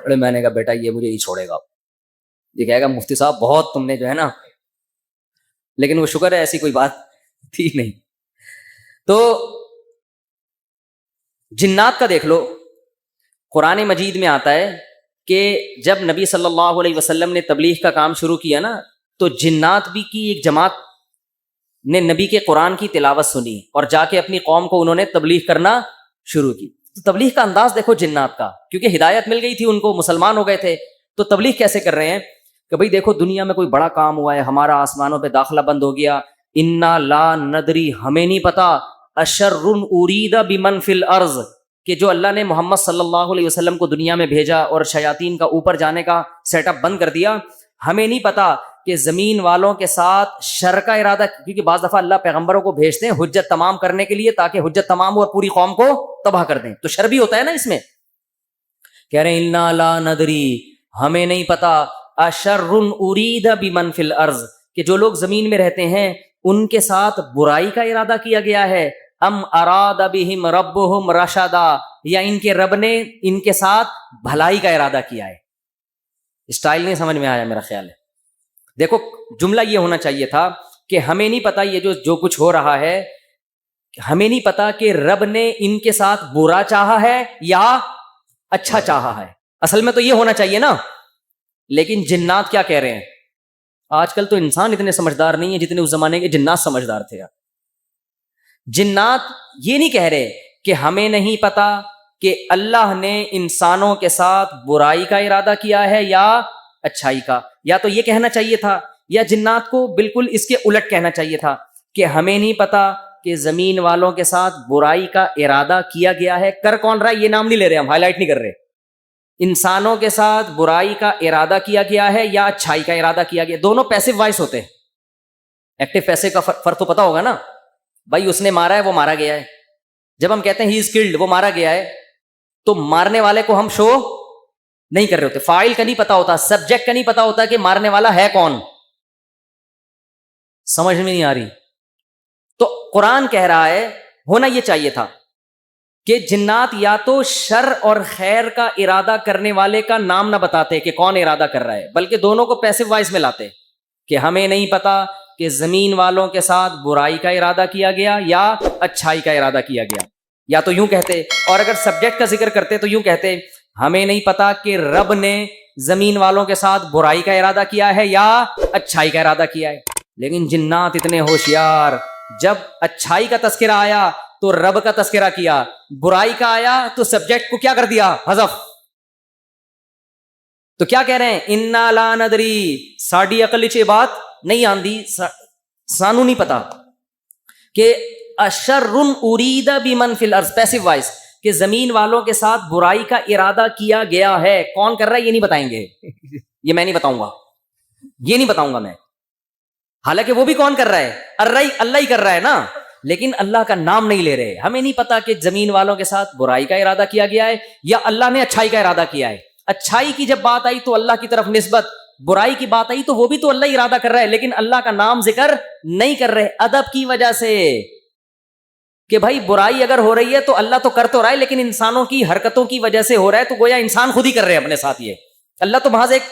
ارے میں نے کہا بیٹا یہ مجھے ہی چھوڑے گا, یہ کہے گا مفتی صاحب بہت تم نے جو ہے نا, لیکن وہ شکر ہے ایسی کوئی بات تھی نہیں. تو جنات کا دیکھ لو, قرآن مجید میں آتا ہے کہ جب نبی صلی اللہ علیہ وسلم نے تبلیغ کا کام شروع کیا نا, تو جنات بھی کی ایک جماعت نے نبی کے قرآن کی تلاوت سنی اور جا کے اپنی قوم کو انہوں نے تبلیغ کرنا شروع کی. تو تبلیغ کا انداز دیکھو جنات کا, کیونکہ ہدایت مل گئی تھی ان کو, مسلمان ہو گئے تھے. تو تبلیغ کیسے کر رہے ہیں کہ بھئی دیکھو دنیا میں کوئی بڑا کام ہوا ہے, ہمارا آسمانوں پہ داخلہ بند ہو گیا, انا لا ندری, ہمیں نہیں پتا, اشر ارید بمن فی الارض, کہ جو اللہ نے محمد صلی اللہ علیہ وسلم کو دنیا میں بھیجا اور شیاطین کا اوپر جانے کا سیٹ اپ بند کر دیا, ہمیں نہیں پتا کہ زمین والوں کے ساتھ شر کا ارادہ, کیونکہ بعض دفعہ اللہ پیغمبروں کو بھیجتے ہیں حجت تمام کرنے کے لیے تاکہ حجت تمام ہو اور پوری قوم کو تباہ کر دیں, تو شر بھی ہوتا ہے نا اس میں. کہہ رہے ہیں انا لا ندری, ہمیں نہیں پتا, اشر ارید بمن فی الارض, کہ جو لوگ زمین میں رہتے ہیں ان کے ساتھ برائی کا ارادہ کیا گیا ہے, ام اراد بہم ربہم رشدا, یا ان کے رب نے ان کے ساتھ بھلائی کا ارادہ کیا ہے. اسٹائل نہیں سمجھ میں آیا میرا خیال ہے. دیکھو جملہ یہ ہونا چاہیے تھا کہ ہمیں نہیں پتا یہ جو کچھ ہو رہا ہے, ہمیں نہیں پتا کہ رب نے ان کے ساتھ برا چاہا ہے یا اچھا چاہا ہے. اصل میں تو یہ ہونا چاہیے نا. لیکن جنات کیا کہہ رہے ہیں؟ آج کل تو انسان اتنے سمجھدار نہیں ہے جتنے اس زمانے کے جنات سمجھدار تھے. جنات یہ نہیں کہہ رہے کہ ہمیں نہیں پتا کہ اللہ نے انسانوں کے ساتھ برائی کا ارادہ کیا ہے یا اچھائی کا, یا تو یہ کہنا چاہیے تھا, یا جنات کو بالکل اس کے الٹ کہنا چاہیے تھا کہ ہمیں نہیں پتا کہ زمین والوں کے ساتھ برائی کا ارادہ کیا گیا ہے. کر کون رہا ہے یہ نام نہیں لے رہے, ہم ہائی لائٹ نہیں کر رہے. انسانوں کے ساتھ برائی کا ارادہ کیا گیا ہے یا اچھائی کا ارادہ کیا گیا. دونوں پیسو وائس ہوتے ہیں, ایکٹیو پیسو کا فرق تو پتا ہوگا نا. بھائی اس نے مارا ہے, وہ مارا گیا ہے. جب ہم کہتے ہیں ہی از کلڈ, وہ مارا گیا ہے, تو مارنے والے کو ہم شو نہیں کر رہے ہوتے. فاعل کا نہیں پتا ہوتا, سبجیکٹ کا نہیں پتا ہوتا کہ مارنے والا ہے کون. سمجھ میں نہیں آ رہی. تو قرآن کہہ رہا ہے ہونا یہ چاہیے تھا کہ جنات یا تو شر اور خیر کا ارادہ کرنے والے کا نام نہ بتاتے کہ کون ارادہ کر رہا ہے, بلکہ دونوں کو پیسو وائس میں لاتے کہ ہمیں نہیں پتا کہ زمین والوں کے ساتھ برائی کا ارادہ کیا گیا یا اچھائی کا ارادہ کیا گیا. یا تو یوں کہتے, اور اگر سبجیکٹ کا ذکر کرتے تو یوں کہتے ہمیں نہیں پتا کہ رب نے زمین والوں کے ساتھ برائی کا ارادہ کیا ہے یا اچھائی کا ارادہ کیا ہے. لیکن جنات اتنے ہوشیار, جب اچھائی کا تذکرہ آیا تو رب کا تذکرہ کیا, برائی کا آیا تو سبجیکٹ کو کیا کر دیا, حذف. تو کیا کہہ رہے ہیں, انا لا ندری, ساڈی عقل چ بات نہیں آندی, سانو نہیں پتا کہ اشر ارید بمن فی الارض, پیسو وائس, کہ زمین والوں کے ساتھ برائی کا ارادہ کیا گیا ہے. کون کر رہا ہے یہ نہیں بتائیں گے, یہ میں نہیں بتاؤں گا, یہ نہیں بتاؤں گا میں. حالانکہ وہ بھی کون کر رہا ہے, اللہ ہی کر رہا ہے نا, لیکن اللہ کا نام نہیں لے رہے. ہمیں نہیں پتا کہ زمین والوں کے ساتھ برائی کا ارادہ کیا گیا ہے یا اللہ نے اچھائی کا ارادہ کیا ہے. اچھائی کی جب بات آئی تو اللہ کی طرف نسبت, برائی کی بات آئی تو وہ بھی تو اللہ ارادہ کر رہا ہے, لیکن اللہ کا نام ذکر نہیں کر رہے ادب کی وجہ سے کہ بھائی برائی اگر ہو رہی ہے تو اللہ تو کر تو رہا ہے, لیکن انسانوں کی حرکتوں کی وجہ سے ہو رہا ہے, تو گویا انسان خود ہی کر رہے ہیں اپنے ساتھ. یہ اللہ تو محض ایک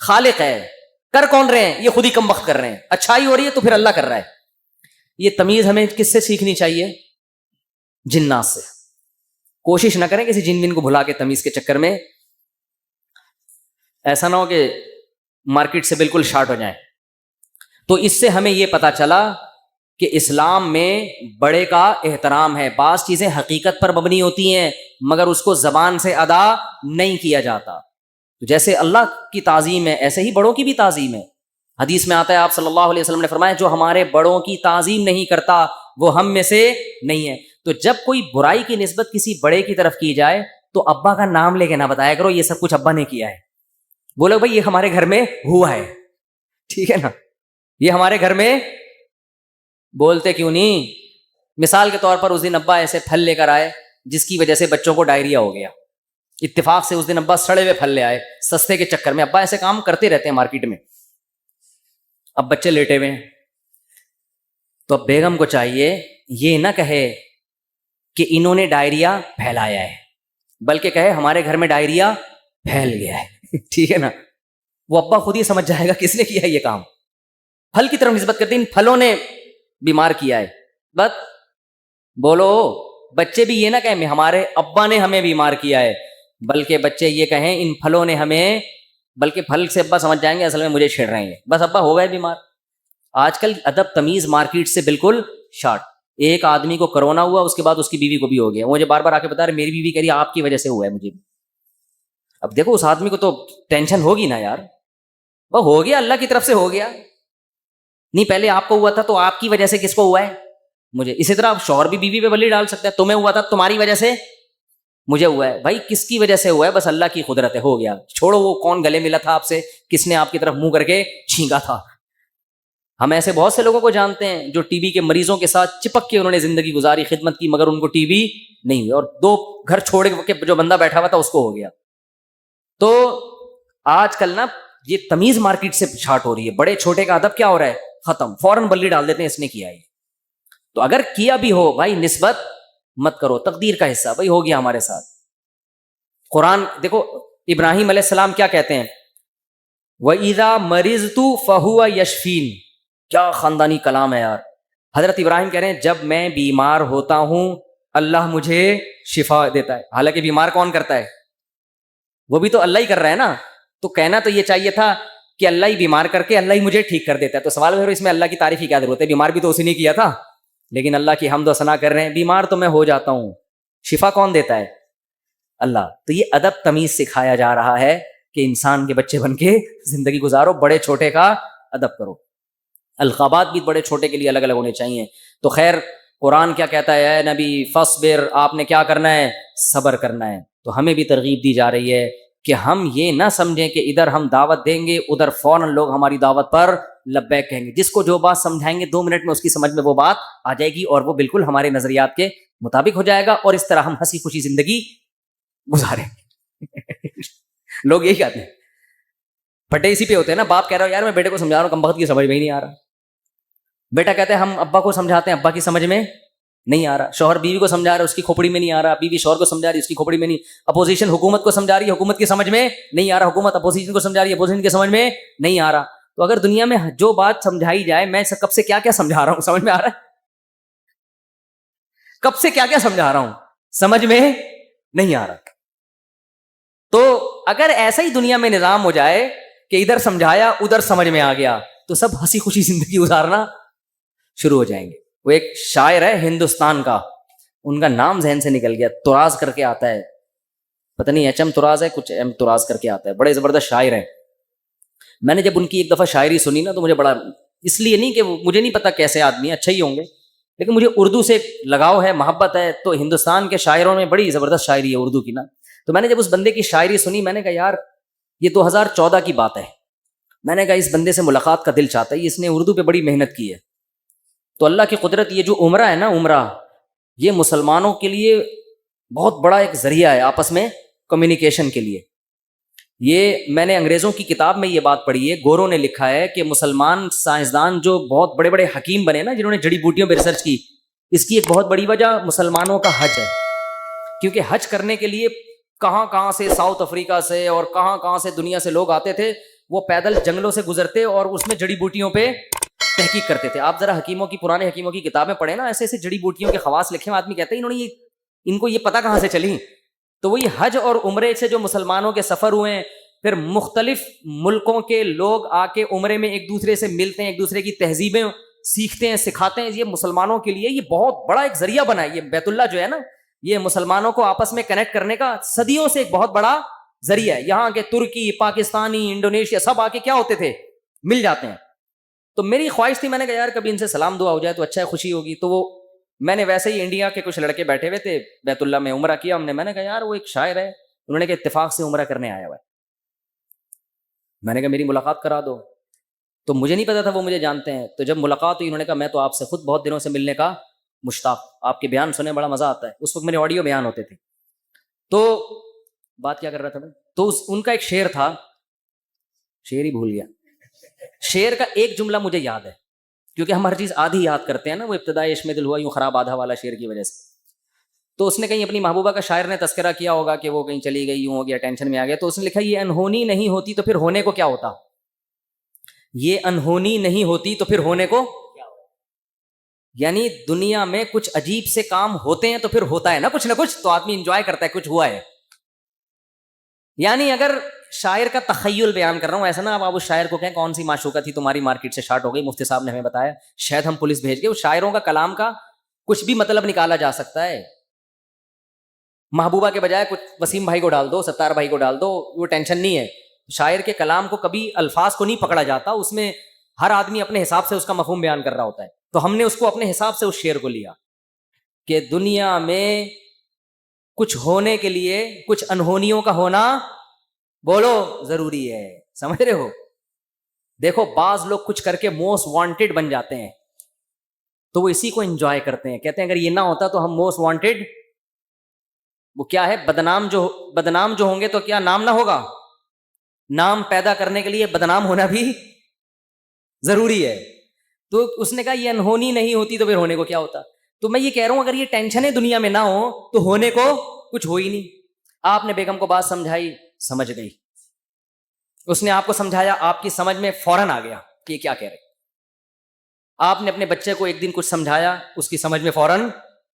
خالق ہے, کر کون رہے ہیں, یہ خود ہی کم وقت کر رہے ہیں. اچھائی ہو رہی ہے تو پھر اللہ کر رہا ہے. یہ تمیز ہمیں کس سے سیکھنی چاہیے؟ جنات سے. کوشش نہ کریں کسی جن بن کو بھلا کے تمیز کے چکر میں ایسا نہ ہو کہ مارکیٹ سے بالکل شارٹ ہو جائیں. تو اس سے ہمیں یہ پتا چلا کہ اسلام میں بڑے کا احترام ہے. بعض چیزیں حقیقت پر مبنی ہوتی ہیں مگر اس کو زبان سے ادا نہیں کیا جاتا. جیسے اللہ کی تعظیم ہے ایسے ہی بڑوں کی بھی تعظیم ہے. حدیث میں آتا ہے آپ صلی اللہ علیہ وسلم نے فرمایا جو ہمارے بڑوں کی تعظیم نہیں کرتا وہ ہم میں سے نہیں ہے. تو جب کوئی برائی کی نسبت کسی بڑے کی طرف کی جائے تو ابا کا نام لے کے نہ بتایا کرو یہ سب کچھ ابا نے کیا ہے. بولو بھائی یہ ہمارے گھر میں ہوا ہے, ٹھیک ہے نا, یہ ہمارے گھر میں. بولتے کیوں نہیں؟ مثال کے طور پر اس دن ابا ایسے پھل لے کر آئے جس کی وجہ سے بچوں کو ڈائریا ہو گیا. اتفاق سے اس دن ابا سڑے ہوئے پھل لے آئے سستے کے چکر میں. ابا ایسے کام کرتے رہتے ہیں مارکیٹ میں. اب بچے لیٹے ہوئے ہیں تو اب بیگم کو چاہیے یہ نہ کہے کہ انہوں نے ڈائریا پھیلایا ہے, بلکہ کہے ہمارے گھر میں ڈائریا پھیل گیا ہے. ٹھیک ہے نا, وہ ابا خود ہی سمجھ جائے گا کس نے کیا ہے یہ کام. پھل کی طرف نسبت کرتے ان پھلوں نے بیمار کیا ہے. بس بولو بچے بھی یہ نہ کہیں ہمارے ابا نے ہمیں بیمار کیا ہے, بلکہ بچے یہ کہیں ان پھلوں نے ہمیں, بلکہ پھل سے ابا سمجھ جائیں گے اصل میں مجھے چھیڑ رہے ہیں, بس ابا ہو گئے بیمار. آج کل ادب تمیز مارکیٹ سے بالکل شارٹ. ایک آدمی کو کرونا ہوا اس کے بعد اس کی بیوی کو بھی ہو گیا. مجھے بار بار آ کے بتا رہے میری بیوی کہہ رہی ہے آپ کی وجہ سے ہوا ہے مجھے. اب دیکھو اس آدمی کو تو ٹینشن ہوگی نا یار, وہ ہو گیا اللہ کی طرف سے ہو گیا. نہیں پہلے آپ کو ہوا تھا تو آپ کی وجہ سے کس کو ہوا ہے؟ مجھے. اسی طرح شوہر بھی بیوی پہ بلی ڈال سکتا ہے, تمہیں ہوا تھا تمہاری وجہ سے مجھے ہوا ہے. بھائی کس کی وجہ سے ہوا ہے؟ بس اللہ کی قدرت ہے, ہو گیا. چھوڑو وہ کون گلے ملا تھا آپ سے, کس نے آپ کی طرف منہ کر کے چھینکا تھا. ہم ایسے بہت سے لوگوں کو جانتے ہیں جو ٹی بی کے مریضوں کے ساتھ چپک کے انہوں نے زندگی گزاری, خدمت کی, مگر ان کو ٹی بی نہیں ہوئی, اور 2 گھر چھوڑ کے جو بندہ بیٹھا ہوا تھا اس کو ہو گیا. تو آج کل نا یہ تمیز مارکیٹ سے شارٹ ہو رہی ہے. بڑے چھوٹے کا ادب کیا ہو رہا ہے؟ ختم. فوراً بلی ڈال دیتے ہیں اس نے کیا ہے. تو اگر کیا بھی ہو بھائی نسبت مت کرو, تقدیر کا حصہ بھائی ہو گیا ہمارے ساتھ. قرآن دیکھو ابراہیم علیہ السلام کیا کہتے ہیں, وَإِذَا مَرِضْتُ فَهُوَ يَشْفِينِ. کیا خاندانی کلام ہے یار. حضرت ابراہیم کہہ رہے ہیں جب میں بیمار ہوتا ہوں اللہ مجھے شفا دیتا ہے. حالانکہ بیمار کون کرتا ہے؟ وہ بھی تو اللہ ہی کر رہا ہے نا. تو کہنا تو یہ چاہیے تھا کہ اللہ ہی بیمار کر کے اللہ ہی مجھے ٹھیک کر دیتا ہے. تو سوال ہے اس میں اللہ کی تعریف کی کیا ضرورت ہے؟ بیمار بھی تو اسی نے کیا تھا, لیکن اللہ کی حمد و ثنا کر رہے ہیں. بیمار تو میں ہو جاتا ہوں, شفا کون دیتا ہے؟ اللہ. تو یہ ادب تمیز سکھایا جا رہا ہے کہ انسان کے بچے بن کے زندگی گزارو, بڑے چھوٹے کا ادب کرو. القابات بھی بڑے چھوٹے کے لیے الگ الگ ہونے چاہیے. تو خیر قرآن کیا کہتا ہے؟ اے نبی فاصبر, آپ نے کیا کرنا ہے؟ صبر کرنا ہے. تو ہمیں بھی ترغیب دی جا رہی ہے کہ ہم یہ نہ سمجھیں کہ ادھر ہم دعوت دیں گے ادھر فوراً لوگ ہماری دعوت پر لبیک کہیں گے. جس کو جو بات سمجھائیں گے 2 منٹ میں اس کی سمجھ میں وہ بات آ جائے گی اور وہ بالکل ہمارے نظریات کے مطابق ہو جائے گا, اور اس طرح ہم ہنسی خوشی زندگی گزاریں. لوگ یہی کہتے ہیں, پھٹے اسی پہ ہوتے ہیں نا. باپ کہہ رہا ہو یار میں بیٹے کو سمجھا رہا ہوں کم وقت کی سمجھ میں ہی نہیں آ رہا. بیٹا کہتے ہیں ہم ابا کو سمجھاتے ہیں ابا کی سمجھ میں نہیں آ رہا. شوہر بیوی کو سمجھا رہا ہے اس کی کھوپڑی میں نہیں آ رہا. بیوی شوہر کو سمجھا رہی ہے اس کی کھوپڑی میں نہیں. اپوزیشن حکومت کو سمجھا رہی ہے حکومت کی سمجھ میں نہیں آ رہا. حکومت اپوزیشن کو سمجھا رہی ہے اپوزیشن کی سمجھ میں نہیں آ رہا. تو اگر دنیا میں جو بات سمجھائی جائے, میں کب سے کیا کیا سمجھا رہا ہوں سمجھ میں آ رہا ہے؟ کب سے کیا کیا سمجھا رہا ہوں سمجھ میں نہیں آ رہا. تو اگر ایسا ہی دنیا میں نظام ہو جائے کہ ادھر سمجھایا ادھر سمجھ میں آ گیا تو سب ہنسی خوشی زندگی گزارنا شروع ہو جائیں گے. وہ ایک شاعر ہے ہندوستان کا, ان کا نام ذہن سے نکل گیا, تراز کر کے آتا ہے, پتہ نہیں ایچ ایم تراز ہے کچھ ایم تراز کر کے آتا ہے, بڑے زبردست شاعر ہیں. میں نے جب ان کی ایک دفعہ شاعری سنی نا تو مجھے بڑا, اس لیے نہیں کہ مجھے نہیں پتا کیسے آدمی ہیں, اچھا ہی ہوں گے, لیکن مجھے اردو سے لگاؤ ہے, محبت ہے. تو ہندوستان کے شاعروں میں بڑی زبردست شاعری ہے اردو کی نا. تو میں نے جب اس بندے کی شاعری سنی میں نے کہا یار یہ 2014 کی بات ہے. میں نے کہا اس بندے سے ملاقات کا دل چاہتا ہے, اس نے اردو پہ بڑی محنت کی ہے. تو اللہ کی قدرت, یہ جو عمرہ ہے نا عمرہ, یہ مسلمانوں کے لیے بہت بڑا ایک ذریعہ ہے آپس میں کمیونیکیشن کے لیے. یہ میں نے انگریزوں کی کتاب میں یہ بات پڑھی ہے, گوروں نے لکھا ہے کہ مسلمان سائنسدان جو بہت بڑے بڑے حکیم بنے نا, جنہوں نے جڑی بوٹیوں پہ ریسرچ کی, اس کی ایک بہت بڑی وجہ مسلمانوں کا حج ہے. کیونکہ حج کرنے کے لیے کہاں کہاں سے, ساؤتھ افریقہ سے اور کہاں کہاں سے دنیا سے لوگ آتے تھے, وہ پیدل جنگلوں سے گزرتے اور اس میں جڑی بوٹیوں پہ تحقیق کرتے تھے. آپ ذرا حکیموں کی, پرانے حکیموں کی کتابیں پڑھیں نا, ایسے ایسے جڑی بوٹیوں کے خواص لکھے ہیں, آدمی کہتے ہیں انہوں نے ان کو یہ پتہ کہاں سے چلی. تو وہی حج اور عمرے سے جو مسلمانوں کے سفر ہوئے ہیں, پھر مختلف ملکوں کے لوگ آ کے عمرے میں ایک دوسرے سے ملتے ہیں, ایک دوسرے کی تہذیبیں سیکھتے ہیں, سکھاتے ہیں. یہ مسلمانوں کے لیے یہ بہت بڑا ایک ذریعہ بنا ہے. یہ بیت اللہ جو ہے نا, یہ مسلمانوں کو آپس میں کنیکٹ کرنے کا صدیوں سے ایک بہت بڑا ذریعہ ہے. یہاں کے ترکی, پاکستانی, انڈونیشیا سب آ کے کیا ہوتے تھے, مل جاتے ہیں. تو میری خواہش تھی, میں نے کہا یار کبھی ان سے سلام دعا ہو جائے تو اچھا ہے, خوشی ہوگی. تو وہ میں نے ویسے ہی انڈیا کے کچھ لڑکے بیٹھے ہوئے تھے بیت اللہ میں, عمرہ کیا ہم نے. میں نے کہا یار وہ ایک شاعر ہے, انہوں نے کہا اتفاق سے عمرہ کرنے آیا ہوا ہے. میں نے کہا میری ملاقات کرا دو. تو مجھے نہیں پتا تھا وہ مجھے جانتے ہیں. تو جب ملاقات ہوئی, انہوں نے کہا میں تو آپ سے خود بہت دنوں سے ملنے کا مشتاق, آپ کے بیان سنے بڑا مزہ آتا ہے. اس وقت میرے آڈیو بیان ہوتے تھے. تو بات کیا کر رہا تھا میں, تو ان کا ایک شعر تھا, شعر ہی بھول گیا. شعر کا ایک جملہ مجھے یاد ہے, کیونکہ ہم ہر چیز آدھی یاد کرتے ہیں نا, وہ ابتدائی عشق میں دل ہوا یوں خراب آدھا والا شعر کی وجہ سے. تو اس نے کہیں اپنی محبوبہ کا, شاعر نے تذکرہ کیا ہوگا کہ وہ کہیں چلی گئی, یوں ہو گیا, ٹینشن میں آ گیا. تو اس نے لکھا یہ انہونی نہیں ہوتی تو پھر ہونے کو کیا ہوتا, یہ انہونی نہیں ہوتی تو پھر ہونے کو, یعنی دنیا میں کچھ عجیب سے کام ہوتے ہیں تو پھر ہوتا ہے نا کچھ نہ کچھ, تو آدمی انجوائے کرتا ہے کچھ ہوا ہے. یعنی اگر شاعر کا تخیل بیان کر رہا ہوں, ایسا نا آپ اس شاعر کو کہیں کون سی معشوقہ تھی تمہاری مارکیٹ سے شارٹ ہو گئی, مفتی صاحب نے ہمیں بتایا, شاید ہم پولیس بھیج کے. اس شاعروں کا کلام کا کچھ بھی مطلب نکالا جا سکتا ہے. محبوبہ کے بجائے کچھ وسیم بھائی کو ڈال دو, ستار بھائی کو ڈال دو, وہ ٹینشن نہیں ہے. شاعر کے کلام کو کبھی الفاظ کو نہیں پکڑا جاتا, اس میں ہر آدمی اپنے حساب سے اس کا مفہوم بیان کر رہا ہوتا ہے. تو ہم نے اس کو اپنے حساب سے اس شعر کو لیا کہ دنیا میں کچھ ہونے کے لیے کچھ انہونیوں کا ہونا بولو ضروری ہے. سمجھ رہے ہو؟ دیکھو بعض لوگ کچھ کر کے موسٹ وانٹیڈ بن جاتے ہیں, تو وہ اسی کو انجوائے کرتے ہیں. کہتے ہیں اگر یہ نہ ہوتا تو ہم موسٹ وانٹیڈ, وہ کیا ہے, بدنام جو ہوں گے تو کیا نام نہ ہوگا. نام پیدا کرنے کے لیے بدنام ہونا بھی ضروری ہے. تو اس نے کہا یہ انہونی نہیں ہوتی تو پھر ہونے کو کیا ہوتا. تو میں یہ کہہ رہا ہوں اگر یہ ٹینشنیں دنیا میں نہ ہو تو ہونے کو کچھ ہو ہی نہیں. آپ نے بیگم کو بات سمجھائی, سمجھ گئی. اس نے آپ کو سمجھایا, آپ کی سمجھ میں فوراً آ گیا کہ یہ کیا کہہ رہے. آپ نے اپنے بچے کو ایک دن کچھ سمجھایا, اس کی سمجھ میں فوراً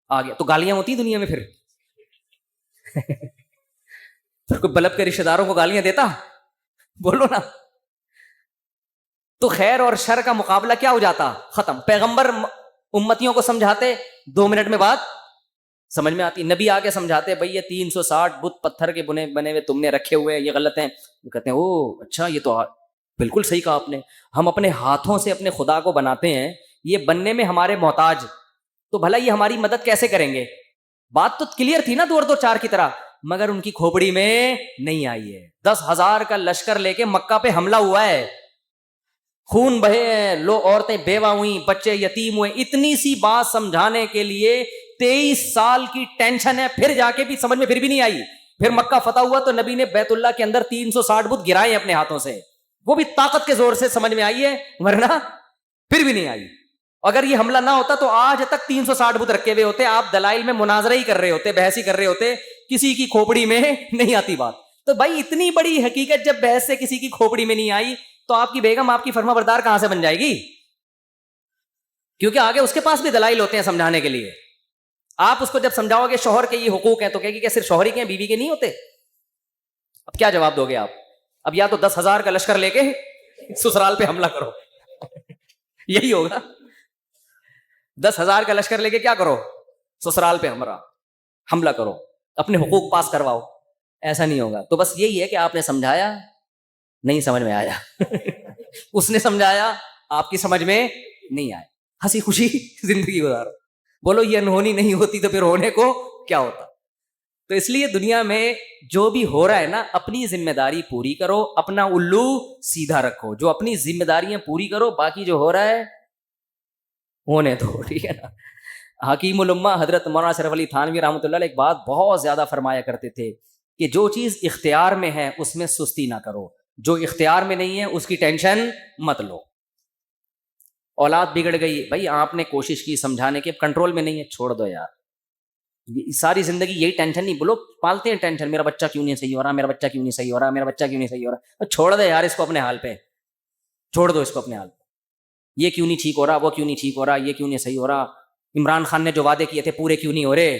آ گیا. تو گالیاں ہوتی دنیا میں پھر کوئی بلب کے رشتے داروں کو گالیاں دیتا, بولو نا. تو خیر اور شر کا مقابلہ کیا ہو جاتا, ختم. پیغمبر امتیوں کو سمجھاتے, 2 منٹ میں بات سمجھ میں آتی. نبی آگے سمجھاتے, بھئی یہ 360 بت پتھر کے بنے ہوئے تم نے رکھے ہوئے, یہ غلط ہیں. وہ کہتے ہیں او اچھا, یہ تو بالکل صحیح کہا آپ نے, ہم اپنے ہاتھوں سے اپنے خدا کو بناتے ہیں, یہ بننے میں ہمارے محتاج, تو بھلا یہ ہماری مدد کیسے کریں گے. بات تو کلیئر تھی نا, 2-2-4 کی طرح, مگر ان کی کھوپڑی میں نہیں آئی ہے. 10,000 کا لشکر لے کے مکہ پہ حملہ ہوا ہے, خون بہے ہیں, لو عورتیں بیوہ ہوئیں, بچے یتیم ہوئے. اتنی سی بات سمجھانے کے لیے 23 سال کی ٹینشن ہے, پھر جا کے بھی سمجھ میں پھر بھی نہیں آئی. پھر مکہ فتح ہوا تو نبی نے بیت اللہ کے اندر 360 بت گرائے اپنے ہاتھوں سے, وہ بھی طاقت کے زور سے سمجھ میں آئی ہے, ورنہ پھر بھی نہیں آئی. اگر یہ حملہ نہ ہوتا تو آج تک 360 بت رکھے ہوئے ہوتے, آپ دلائل میں مناظرہ ہی کر رہے ہوتے, بحث ہی کر رہے ہوتے, کسی کی کھوپڑی میں نہیں آتی بات. تو بھائی اتنی بڑی حقیقت جب بحث سے کسی کی کھوپڑی میں نہیں آئی تو آپ کی بیگم آپ کی فرما بردار کہاں سے بن جائے گی, کیونکہ آگے اس کے پاس بھی دلائل ہوتے ہیں سمجھانے کے لیے. آپ اس کو جب سمجھاؤ گے شوہر کے یہ حقوق ہیں تو کہے گی کہ صرف شوہر ہی کے ہیں, بیوی کے نہیں ہوتے. اب کیا جواب دو گے آپ؟ اب یا تو 10,000 کا لشکر لے کے سسرال پہ حملہ کرو, یہی ہوگا. 10,000 کا لشکر لے کے کیا کرو, سسرال پہ حملہ کرو, اپنے حقوق پاس کرواؤ. ایسا نہیں ہوگا. تو بس یہی ہے کہ آپ نے سمجھایا, نہیں سمجھ میں آیا اس نے سمجھایا, آپ کی سمجھ میں نہیں آیا, ہنسی خوشی زندگی گزارو. بولو یہ انہونی نہیں ہوتی تو پھر ہونے کو کیا ہوتا. تو اس لیے دنیا میں جو بھی ہو رہا ہے نا, اپنی ذمہ داری پوری کرو, اپنا الو سیدھا رکھو. جو اپنی ذمہ داریاں پوری کرو, باقی جو ہو رہا ہے ہونے دو, ٹھیک ہے نا. حکیم الامہ حضرت مولانا اشرف علی تھانوی رحمۃ اللہ علیہ ایک بات بہت زیادہ فرمایا کرتے تھے کہ جو چیز اختیار میں ہے اس میں سستی نہ کرو, جو اختیار میں نہیں ہے اس کی ٹینشن مت لو. اولاد بگڑ گئی, بھائی آپ نے کوشش کی سمجھانے کی, اب کنٹرول میں نہیں ہے, چھوڑ دو یار. ساری زندگی یہی ٹینشن, نہیں بولو پالتے ہیں ٹینشن, میرا بچہ کیوں نہیں صحیح ہو رہا, میرا بچہ کیوں نہیں صحیح ہو رہا, میرا بچہ کیوں نہیں صحیح ہو رہا. چھوڑ دے یار اس کو اپنے حال پہ, چھوڑ دو اس کو اپنے حال پہ. یہ کیوں نہیں ٹھیک ہو رہا, وہ کیوں نہیں ٹھیک ہو رہا, یہ کیوں نہیں صحیح ہو رہا, عمران خان نے جو وعدے کیے تھے پورے کیوں نہیں ہو رہے.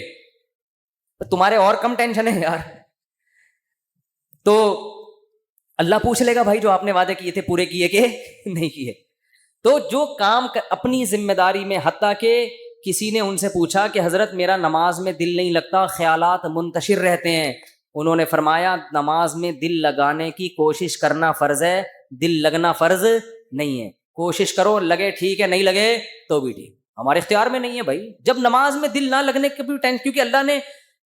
تمہارے اور کم ٹینشن ہے یار. تو اللہ پوچھ لے گا بھائی جو آپ نے وعدے کیے تھے پورے کیے کہ نہیں کیے. تو جو کام اپنی ذمہ داری میں, حتیٰ کہ کسی نے ان سے پوچھا کہ حضرت میرا نماز میں دل نہیں لگتا, خیالات منتشر رہتے ہیں, انہوں نے فرمایا نماز میں دل لگانے کی کوشش کرنا فرض ہے, دل لگنا فرض نہیں ہے. کوشش کرو, لگے ٹھیک ہے, نہیں لگے تو بھی ٹھیک, ہمارے اختیار میں نہیں ہے بھائی. جب نماز میں دل نہ لگنے کے بھی ٹینشن, کیونکہ اللہ نے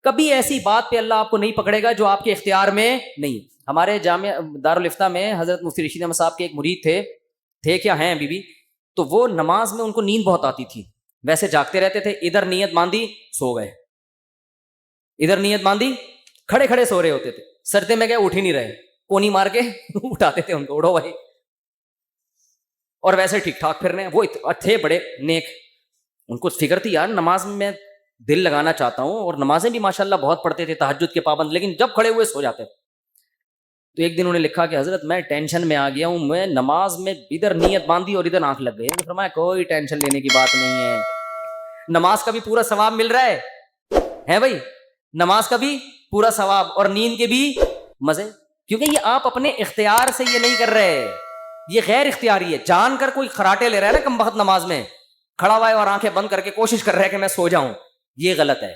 کبھی ایسی بات پہ اللہ آپ کو نہیں پکڑے گا جو آپ کے اختیار میں نہیں. ہمارے جامعہ دارالفتہ میں حضرت مفتی رشید احمد صاحب کے ایک مرید تھے کیا ہیں ابھی بھی, تو وہ نماز میں ان کو نیند بہت آتی تھی, ویسے جاگتے رہتے تھے, ادھر نیت باندھی سو گئے, ادھر نیت باندھی کھڑے کھڑے سو رہے ہوتے تھے, سجدے میں گئے اٹھ ہی نہیں رہے, کونی مار کے اٹھاتے تھے ان کو, اٹھو بھائی. اور ویسے ٹھیک ٹھاک پھر رہے ہیں, وہ تھے بڑے نیک, ان کو فکر تھی یار نماز میں دل لگانا چاہتا ہوں, اور نمازیں بھی ماشاءاللہ بہت پڑھتے تھے, تہجد کے پابند, لیکن جب کھڑے ہوئے سو جاتے. تو ایک دن انہوں نے لکھا کہ حضرت میں ٹینشن میں آ گیا ہوں, میں نماز میں ادھر نیت باندھی اور ادھر آنکھ لگ گئی. فرمایا کوئی ٹینشن لینے کی بات نہیں ہے, نماز کا بھی پورا ثواب مل رہا ہے بھائی, نماز کا بھی پورا ثواب اور نیند کے بھی مزے, کیونکہ یہ آپ اپنے اختیار سے یہ نہیں کر رہے, یہ غیر اختیاری ہے. جان کر کوئی خراٹے لے رہا ہے نا کم بخت نماز میں کھڑا ہوا ہے اور آنکھیں بند کر کے کوشش کر رہا ہے کہ میں سو جاؤں, یہ غلط ہے.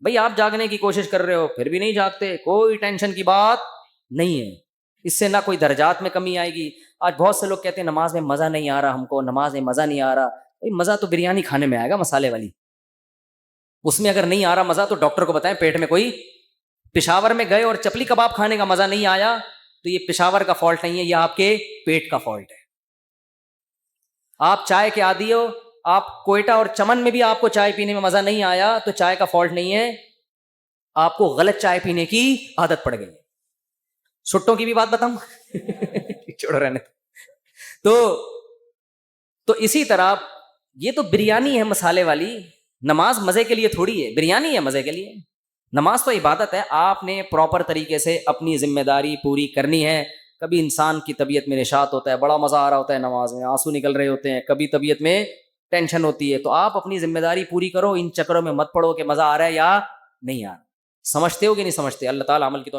بھائی آپ جاگنے کی کوشش کر رہے ہو پھر بھی نہیں جاگتے, کوئی ٹینشن کی بات نہیں ہے, اس سے نہ کوئی درجات میں کمی آئے گی. آج بہت سے لوگ کہتے ہیں نماز میں مزہ نہیں آ رہا, ہم کو نماز میں مزہ نہیں آ رہا. مزہ تو بریانی کھانے میں آئے گا مسالے والی, اس میں اگر نہیں آ رہا مزہ تو ڈاکٹر کو بتائیں. پیٹ میں کوئی پشاور میں گئے اور چپلی کباب کھانے کا مزہ نہیں آیا تو یہ پشاور کا فالٹ نہیں ہے, یہ آپ کے پیٹ کا فالٹ ہے. آپ چائے کے عادی ہو, آپ کوئٹہ اور چمن میں بھی آپ کو چائے پینے میں مزہ نہیں آیا تو چائے کا فالٹ نہیں ہے, آپ کو غلط چائے پینے کی عادت پڑ گئی. سٹوں کی بھی بات بتاؤں چھوڑو رہنے. تو اسی طرح یہ تو بریانی ہے مسالے والی, نماز مزے کے لیے تھوڑی ہے, بریانی ہے مزے کے لیے. نماز تو عبادت ہے, آپ نے پراپر طریقے سے اپنی ذمہ داری پوری کرنی ہے. کبھی انسان کی طبیعت میں نشاط ہوتا ہے, بڑا مزہ آ رہا ہوتا ہے نماز میں, آنسو نکل رہے ہوتے ہیں, کبھی طبیعت میں ٹینشن ہوتی ہے, تو آپ اپنی ذمہ داری پوری کرو, ان چکروں میں مت پڑو کہ مزہ آ رہا ہے یا نہیں آ رہا. سمجھتے ہو کہ نہیں سمجھتے؟ اللہ تعالیٰ عمل کی تو